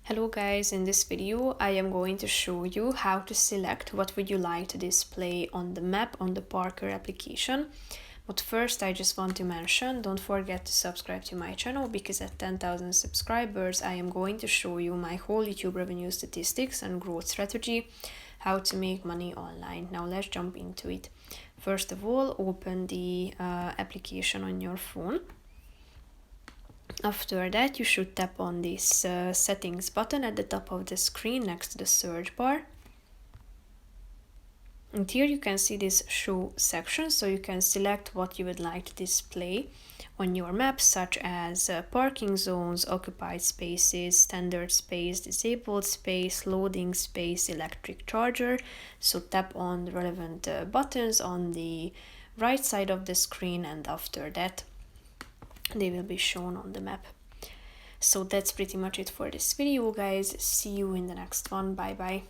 Hello guys, in this video I am going to show you how to select what would you like to display on the map on the Parker application. But first I just want to mention, don't forget to subscribe to my channel because at 10,000 subscribers I am going to show you my whole YouTube revenue statistics and growth strategy, how to make money online. Now let's jump into it. First of all, open the application on your phone. After that, you should tap on this settings button at the top of the screen next to the search bar. And here you can see this show section, so you can select what you would like to display on your map, such as parking zones, occupied spaces, standard space, disabled space, loading space, electric charger. So tap on the relevant buttons on the right side of the screen, and after that they will be shown on the map. So that's pretty much it for this video, guys. See you in the next one. Bye bye.